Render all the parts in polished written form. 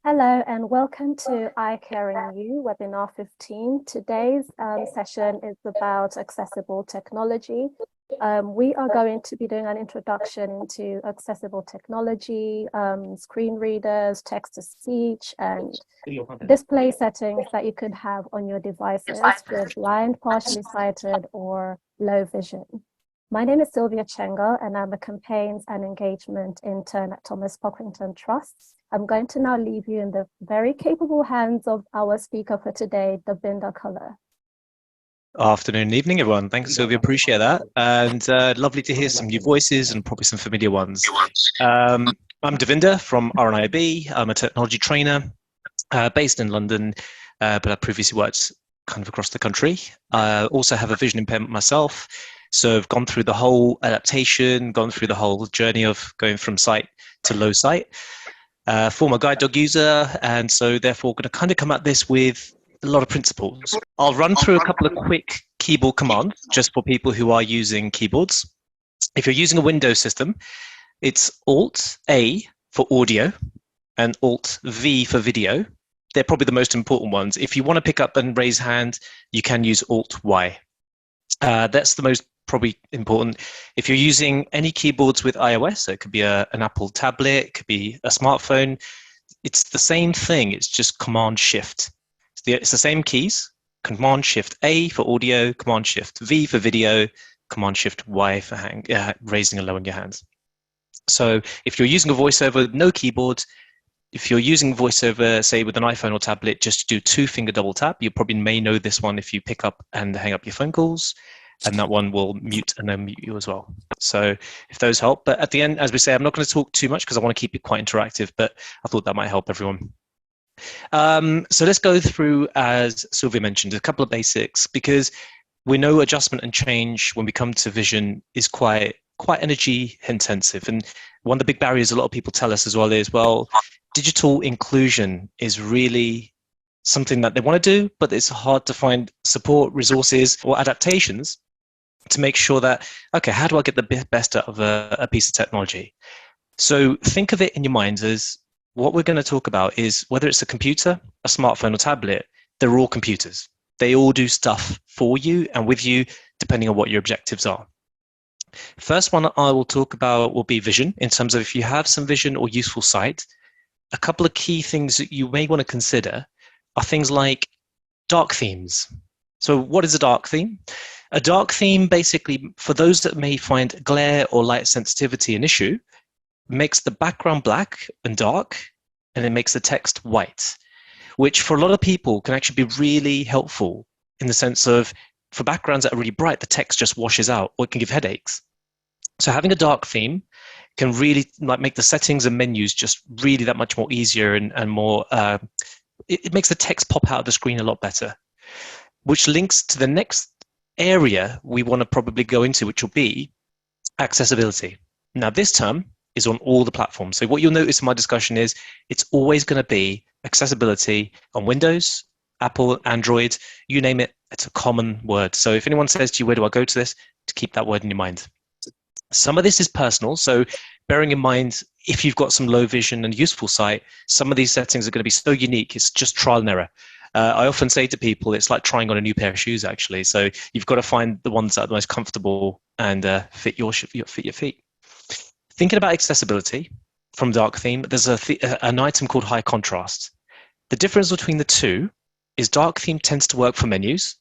Hello and welcome to I Caring You webinar 15. Today's session is about accessible technology. We are going to be doing an introduction into accessible technology, screen readers, text-to-speech, and display settings that you could have on your devices for blind, partially sighted, or low vision. My name is Sylvia Chengo, and I'm a campaigns and engagement intern at Thomas Pocklington Trust. I'm going to now leave you in the very capable hands of our speaker for today, Davinder Kullar. Afternoon and evening, everyone. Thanks, Sylvia. Appreciate that. And lovely to hear some new voices and probably some familiar ones. I'm Davinder from RNIB. I'm a technology trainer based in London, but I previously worked kind of across the country. I also have a vision impairment myself. So I've gone through the whole adaptation, gone through the whole journey of going from sight to low sight. Former guide dog user, and so therefore going to kind of come at this with a lot of principles. I'll run through a couple of quick keyboard commands just for people who are using keyboards. If you're using a Windows system, it's Alt-A for audio and Alt-V for video. They're probably the most important ones. If you want to pick up and raise hand, you can use Alt-Y. That's the most probably important. If you're using any keyboards with iOS, so it could be an Apple tablet, it could be a smartphone, it's the same thing. It's just Command-Shift. It's the same keys, Command-Shift-A for audio, Command-Shift-V for video, Command-Shift-Y for raising and lowering your hands. So if you're using a voiceover with no keyboard, if you're using voiceover, say with an iPhone or tablet, just do 2-finger double tap. You probably may know this one if you pick up and hang up your phone calls, and that one will mute and unmute you as well. So if those help. But at the end, as we say, I'm not going to talk too much because I want to keep it quite interactive, but I thought that might help everyone. So let's go through, as Sylvia mentioned, a couple of basics, because we know adjustment and change when we come to vision is quite energy intensive. And one of the big barriers a lot of people tell us as well is, well, digital inclusion is really something that they want to do, but it's hard to find support, resources, or adaptations to make sure that, okay, how do I get the best out of a piece of technology? So think of it in your mind as what we're going to talk about is whether it's a computer, a smartphone, or tablet, they're all computers. They all do stuff for you and with you, depending on what your objectives are. First one I will talk about will be vision, in terms of if you have some vision or useful sight. A couple of key things that you may want to consider are things like dark themes. So what is a dark theme? A dark theme, basically, for those that may find glare or light sensitivity an issue, makes the background black and dark, and it makes the text white, which for a lot of people can actually be really helpful in the sense of, for backgrounds that are really bright, the text just washes out, or it can give headaches. So having a dark theme can really make the settings and menus just really that much more easier and more, it makes the text pop out of the screen a lot better, which links to the next area we want to probably go into, which will be accessibility. Now, this term is on all the platforms. So what you'll notice in my discussion is it's always going to be accessibility on Windows, Apple, Android, you name it, it's a common word. So if anyone says to you, where do I go to this? To keep that word in your mind. Some of this is personal. So bearing in mind, if you've got some low vision and useful sight, some of these settings are going to be so unique. It's just trial and error. I often say to people, it's like trying on a new pair of shoes, actually. So you've got to find the ones that are the most comfortable and fit your feet. Thinking about accessibility from dark theme, there's an item called high contrast. The difference between the two is dark theme tends to work for menus.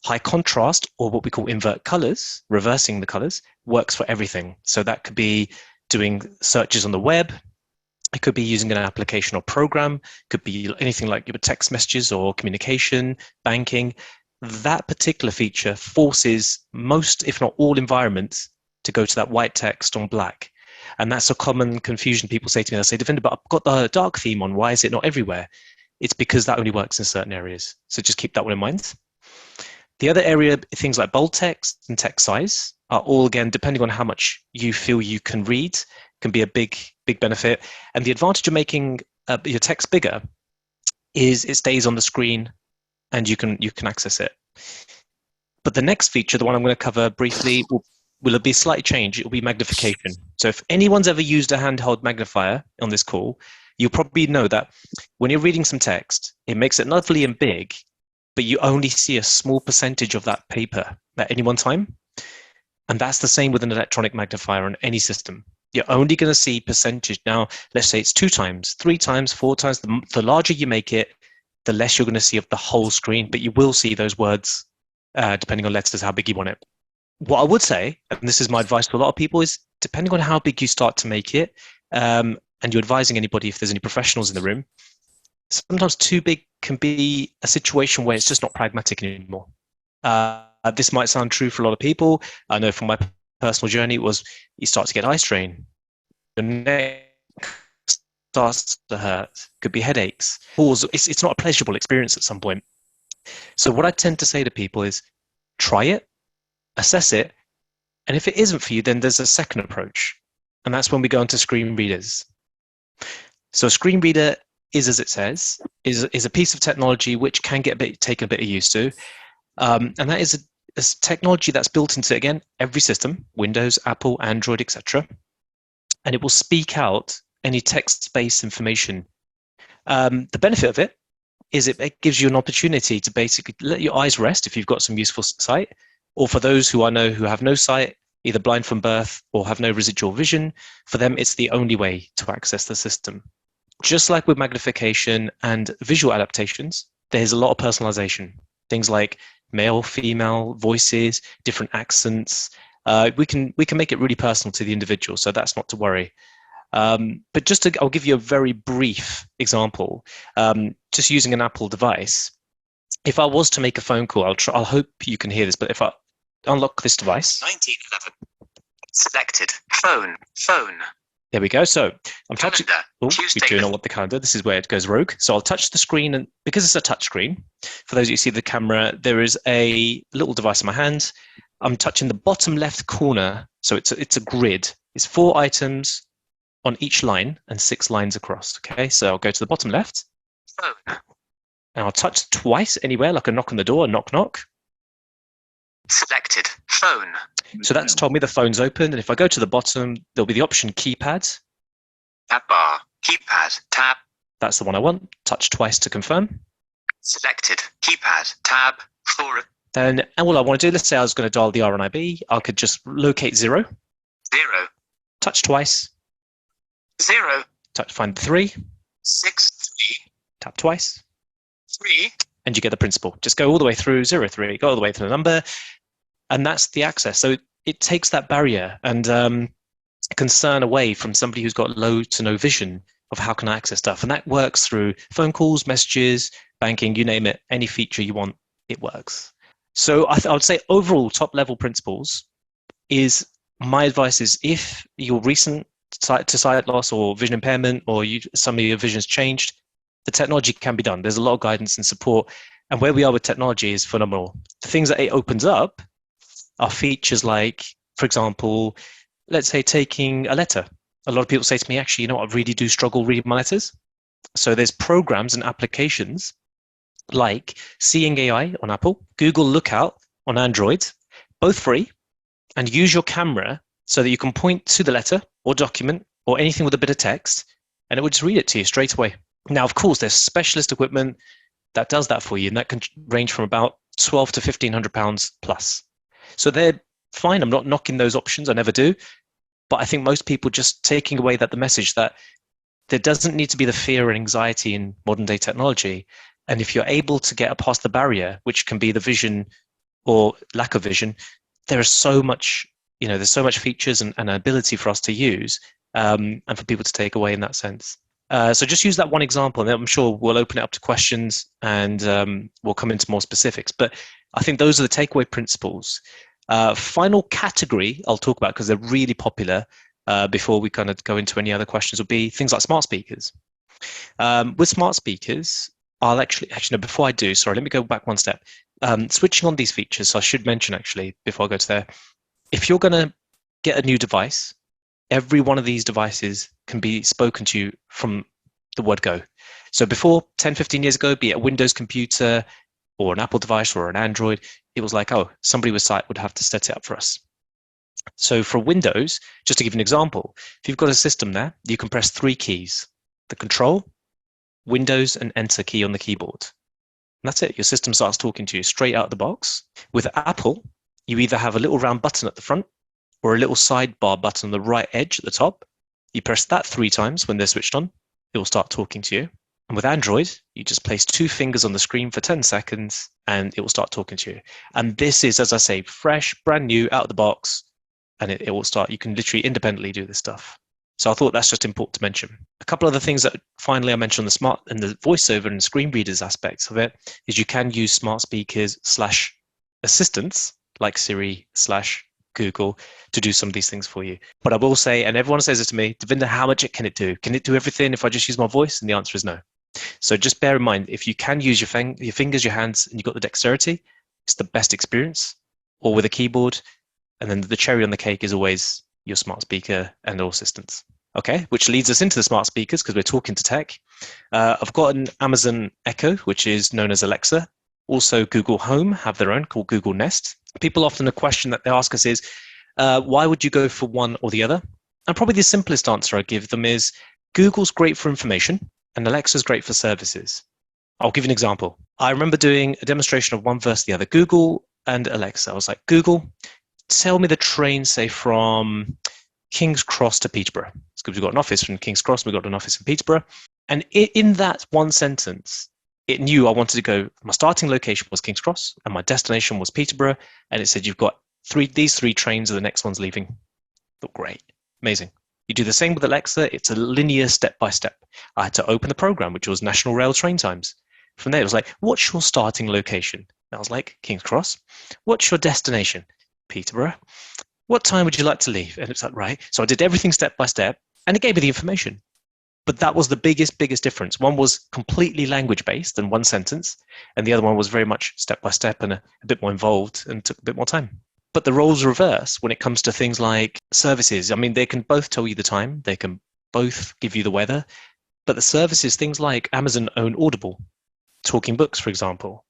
High contrast, or what we call invert colors, reversing the colors, works for everything. So that could be doing searches on the web. It could be using an application or program. It could be anything like your text messages or communication, banking. That particular feature forces most, if not all, environments to go to that white text on black. And that's a common confusion. People say to me, they say, Davinder, but I've got the dark theme on. Why is it not everywhere? It's because that only works in certain areas. So just keep that one in mind. The other area, things like bold text and text size are all, again, depending on how much you feel you can read, can be a big benefit. And the advantage of making your text bigger is it stays on the screen and you can access it. But the next feature, the one I'm going to cover briefly, will be a slight change. It will be magnification. So if anyone's ever used a handheld magnifier on this call, you'll probably know that when you're reading some text, it makes it lovely and big, but you only see a small percentage of that paper at any one time. And that's the same with an electronic magnifier on any system. You're only going to see percentage. Now, let's say it's 2 times, 3 times, 4 times. The larger you make it, the less you're going to see of the whole screen, but you will see those words, depending on letters, how big you want it. What I would say, and this is my advice to a lot of people, is depending on how big you start to make it, and you're advising anybody if there's any professionals in the room, sometimes too big can be a situation where it's just not pragmatic anymore. This might sound true for a lot of people. I know from my personal journey, it was you start to get eye strain. Your neck starts to hurt. Could be headaches. It's not a pleasurable experience at some point. So what I tend to say to people is try it, assess it, and if it isn't for you, then there's a second approach. And that's when we go into screen readers. So a screen reader is, as it says, is a piece of technology which can take a bit of use to. And that is a technology that's built into, again, every system, Windows, Apple, Android, etc. And it will speak out any text-based information. The benefit of it is it gives you an opportunity to basically let your eyes rest if you've got some useful sight, or for those who I know who have no sight, either blind from birth or have no residual vision, for them it's the only way to access the system. Just like with magnification and visual adaptations, there's a lot of personalization. Things like male, female, voices, different accents. We can make it really personal to the individual, so that's not to worry. But I'll give you a very brief example. Just using an Apple device, if I was to make a phone call, I'll hope you can hear this, but if I unlock this device. 1911. Selected. Phone. There we go. So I'm touching. Oh, Tuesday. we do not want the calendar. This is where it goes rogue. So I'll touch the screen, and because it's a touch screen, for those of you who see the camera, there is a little device in my hand. I'm touching the bottom left corner. So it's a grid. It's 4 items on each line and 6 lines across. Okay, so I'll go to the bottom left. Phone. And I'll touch twice anywhere, like a knock on the door, a knock knock. Selected. Phone. So that's told me the phone's open. And if I go to the bottom, there'll be the option keypad. Tab bar. Keypad. Tab. That's the one I want. Touch twice to confirm. Selected. Keypad. Tab. 4. Then all I want to do, let's say I was going to dial the RNIB, I could just locate 0. 0. Touch twice. 0. Find 3. 6. 3. Tap twice. 3. And you get the principle. Just go all the way through 0, 3, go all the way through the number. And that's the access. So it takes that barrier and concern away from somebody who's got low to no vision of how can I access stuff. And that works through phone calls, messages, banking, you name it, any feature you want, it works. So I would say overall top level principles is my advice is if you're recent to sight loss or vision impairment or some of your vision's changed, the technology can be done. There's a lot of guidance and support. And where we are with technology is phenomenal. The things that it opens up are features like, for example, let's say taking a letter. A lot of people say to me, actually, you know what, I really do struggle reading my letters. So there's programs and applications like Seeing AI on Apple, Google Lookout on Android, both free, and use your camera so that you can point to the letter or document or anything with a bit of text, and it will just read it to you straight away. Now, of course, there's specialist equipment that does that for you, and that can range from about £1,200 to £1,500 plus. So they're fine. I'm not knocking those options. I never do. But I think most people just taking away the message that there doesn't need to be the fear and anxiety in modern day technology. And if you're able to get past the barrier, which can be the vision or lack of vision, there is so much, there's so much features and ability for us to use and for people to take away in that sense. So just use that one example, and I'm sure we'll open it up to questions and we'll come into more specifics. But I think those are the takeaway principles. Final category I'll talk about because they're really popular before we kind of go into any other questions would be things like smart speakers. With smart speakers, I'll actually no, before I do, sorry, let me go back one step. Switching on these features, so I should mention actually before I go to there, if you're going to get a new device, every one of these devices can be spoken to you from the word go. So before 10, 15 years ago, be it a Windows computer or an Apple device or an Android, it was like, oh, somebody with sight would have to set it up for us. So for Windows, just to give you an example, if you've got a system there, you can press 3 keys. the Control, Windows, and Enter key on the keyboard. And that's it. Your system starts talking to you straight out of the box. With Apple, you either have a little round button at the front or a little sidebar button on the right edge at the top. You press that 3 times when they're switched on. It will start talking to you. And with Android, you just place 2 fingers on the screen for 10 seconds and it will start talking to you. And this is, as I say, fresh, brand new, out of the box, and it will start. You can literally independently do this stuff. So I thought that's just important to mention. A couple other things that finally I mentioned on the smart and the voiceover and screen readers aspects of it is you can use smart speakers / assistants like Siri / Google to do some of these things for you. But I will say, and everyone says this to me, Davinder, how much can it do? Can it do everything if I just use my voice? And the answer is no. So just bear in mind, if you can use your fingers, your hands, and you've got the dexterity, it's the best experience, or with a keyboard. And then the cherry on the cake is always your smart speaker and all assistants. Okay, which leads us into the smart speakers because we're talking to tech. I've got an Amazon Echo, which is known as Alexa. Also, Google Home have their own called Google Nest. People often, a question that they ask us is, why would you go for one or the other? And probably the simplest answer I give them is, Google's great for information and Alexa's great for services. I'll give you an example. I remember doing a demonstration of one versus the other, Google and Alexa. I was like, Google, tell me the train, say, from King's Cross to Peterborough. It's because we've got an office from King's Cross, we've got an office in Peterborough. And in that one sentence, it knew I wanted to go, my starting location was King's Cross and my destination was Peterborough. And it said, you've got these 3 trains and the next one's leaving. Thought, great, amazing. You do the same with Alexa. It's a linear step-by-step. I had to open the program, which was National Rail train times. From there, it was like, what's your starting location? And I was like, King's Cross. What's your destination? Peterborough. What time would you like to leave? And it's like, right. So I did everything step by step and it gave me the information. But that was the biggest difference. One was completely language-based in one sentence, and the other one was very much step by step and a bit more involved and took a bit more time. But the roles reverse when it comes to things like services. I mean, they can both tell you the time. They can both give you the weather. But the services, things like Amazon own Audible, Talking Books, for example.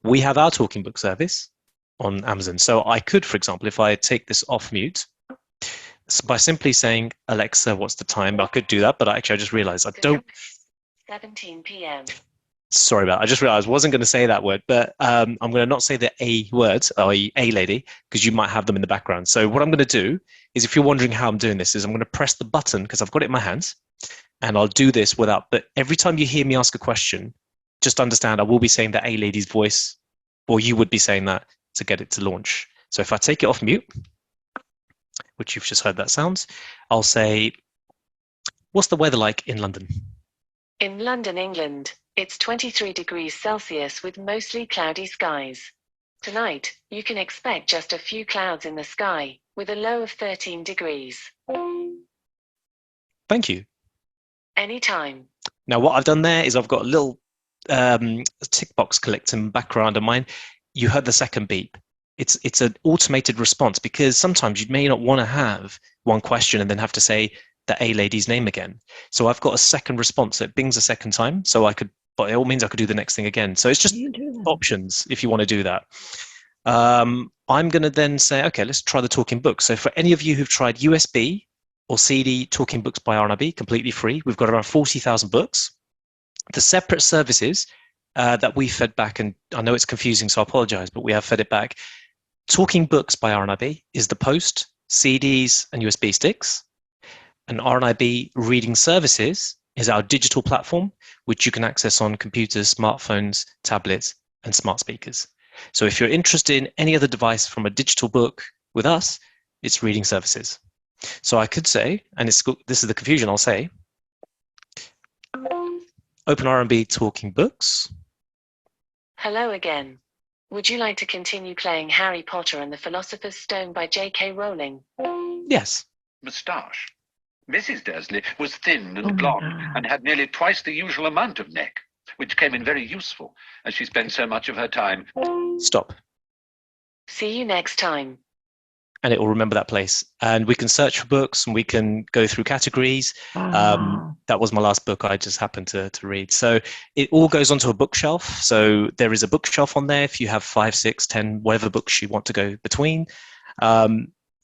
We have our Talking Book service on Amazon. So I could, for example, if I take this off mute, by simply saying, Alexa, what's the time? I could do that, but actually I just realized I don't. 17 p.m. Sorry about it. I just realized I wasn't going to say that word, but I'm going to not say the A word, i.e. A lady, because you might have them in the background. So what I'm going to do is, if you're wondering how I'm doing this, is I'm going to press the button because I've got it in my hands and I'll do this without, but every time you hear me ask a question, just understand I will be saying the A lady's voice, or you would be saying that to get it to launch. So if I take it off mute, which you've just heard that sounds, I'll say, what's the weather like in London? In London, England, it's 23 degrees Celsius with mostly cloudy skies. Tonight, you can expect just a few clouds in the sky, with a low of 13 degrees. Thank you. Anytime. Now, what I've done there is I've got a little tick box collecting background of mine. You heard the second beep. It's an automated response because sometimes you may not want to have one question and then have to say the A lady's name again. So I've got a second response. So it bings a second time. So I could, by all means, I could do the next thing again. So it's just options if you want to do that. I'm going to then say, okay, let's try the Talking Books. So for any of you who've tried USB or CD Talking Books by RNIB, completely free, we've got around 40,000 books. The separate services that we fed back, and I know it's confusing, so I apologize, but we have fed it back. Talking Books by RNIB is the post, CDs, and USB sticks. And RNIB Reading Services is our digital platform, which you can access on computers, smartphones, tablets, and smart speakers. So if you're interested in any other device from a digital book with us, it's Reading Services. So I could say, and this is the confusion, I'll say, open RNIB Talking Books. Hello again. Would you like to continue playing Harry Potter and the Philosopher's Stone by J.K. Rowling? Yes. Moustache. Mrs. Dursley was thin and blonde and had nearly twice the usual amount of neck, which came in very useful as she spent so much of her time. Stop. See you next time. And it will remember that place. And we can search for books and we can go through categories. That was my last book I just happened to read. So it all goes onto a bookshelf. So there is a bookshelf on there if you have 5, 6, 10, whatever books you want to go between.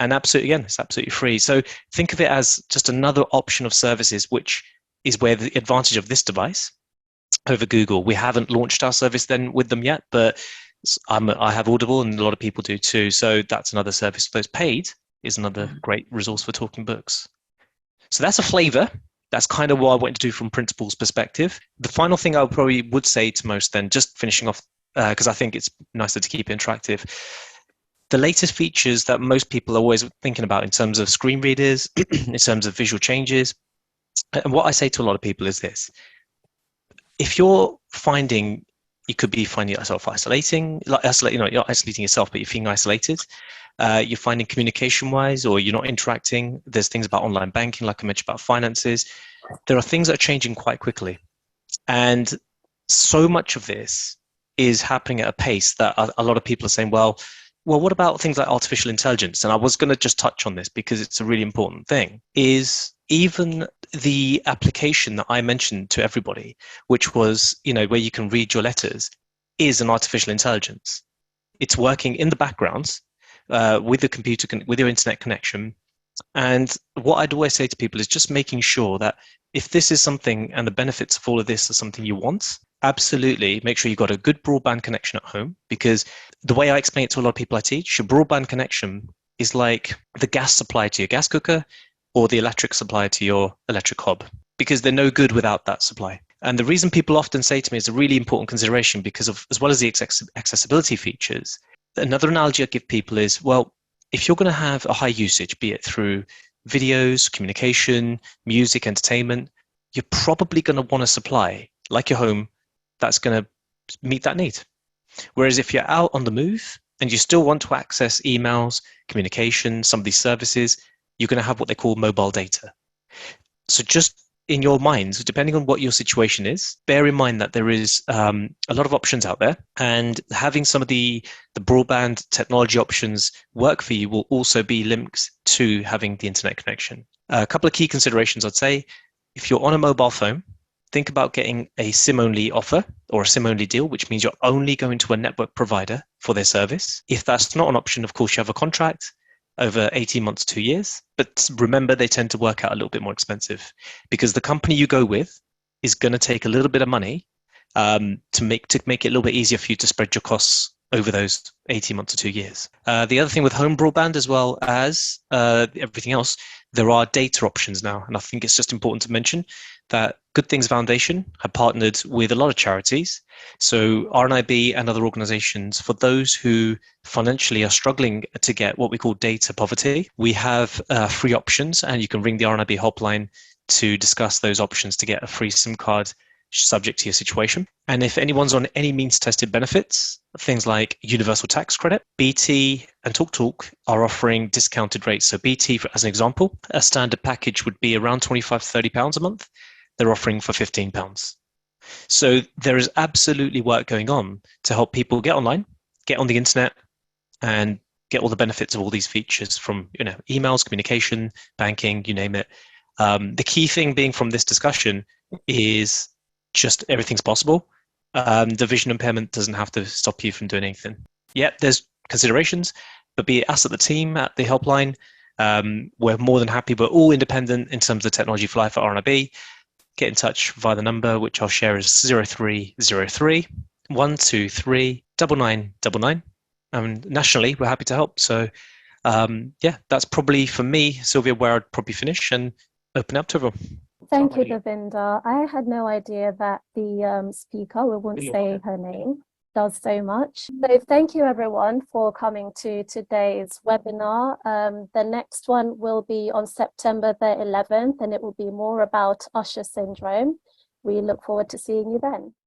And absolutely, again, it's absolutely free. So think of it as just another option of services, which is where the advantage of this device over Google. We haven't launched our service then with them yet, but I have Audible and a lot of people do too. So that's another service. Those paid is another great resource for talking books. So that's a flavor. That's kind of what I wanted to do from principal's perspective. The final thing I probably would say to most then, just finishing off, because I think it's nicer to keep it interactive. The latest features that most people are always thinking about in terms of screen readers, in terms of visual changes. And what I say to a lot of people is this. If you're finding, you could be finding yourself isolating, you're not isolating yourself, but you're feeling isolated. You're finding communication-wise, or you're not interacting. There's things about online banking, like I mentioned about finances. There are things that are changing quite quickly. And so much of this is happening at a pace that a lot of people are saying, well, what about things like artificial intelligence? And I was going to just touch on this because it's a really important thing, is even the application that I mentioned to everybody, which was, where you can read your letters, is an artificial intelligence. It's working in the background with the computer, with your internet connection. And what I'd always say to people is just making sure that if this is something and the benefits of all of this are something you want, absolutely make sure you've got a good broadband connection at home, because the way I explain it to a lot of people I teach, your broadband connection is like the gas supply to your gas cooker or the electric supply to your electric hob, because they're no good without that supply. And the reason people often say to me is a really important consideration because of, as well as the accessibility features, another analogy I give people is, well, if you're going to have a high usage, be it through videos, communication, music, entertainment, you're probably going to want a supply like your home that's going to meet that need. Whereas if you're out on the move and you still want to access emails, communication, some of these services, you're going to have what they call mobile data. So just in your minds, depending on what your situation is, bear in mind that there is a lot of options out there, and having some of the broadband technology options work for you will also be linked to having the internet connection. A couple of key considerations, I'd say. If you're on a mobile phone, think about getting a SIM-only offer or a SIM-only deal, which means you're only going to a network provider for their service. If that's not an option, of course, you have a contract over 18 months, 2 years. But remember, they tend to work out a little bit more expensive because the company you go with is going to take a little bit of money to make it a little bit easier for you to spread your costs over those 18 months to 2 years. The other thing with home broadband, as well as everything else, there are data options now. And I think it's just important to mention that Good Things Foundation have partnered with a lot of charities. So RNIB and other organizations, for those who financially are struggling to get what we call data poverty, we have free options, and you can ring the RNIB hotline to discuss those options to get a free SIM card subject to your situation. And if anyone's on any means tested benefits, things like universal tax credit, BT and TalkTalk are offering discounted rates. So BT, as an example, a standard package would be around £25 to £30 a month. They're offering for £15. So there is absolutely work going on to help people get online, get on the internet, and get all the benefits of all these features from emails, communication, banking, you name it. The key thing being from this discussion is just everything's possible. The vision impairment doesn't have to stop you from doing anything. Yeah, there's considerations, but be it us at the team, at the helpline, we're more than happy. We're all independent in terms of Technology for Life at RNIB. Get in touch via the number, which I'll share is 0303 123 9999. Nationally, we're happy to help. So that's probably for me, Sylvia, where I'd probably finish and open up to everyone. Thank you, Davinder. I had no idea that the speaker, we won't say her name, does so much. So thank you everyone for coming to today's webinar. The next one will be on September the 11th, and it will be more about Usher syndrome. We look forward to seeing you then.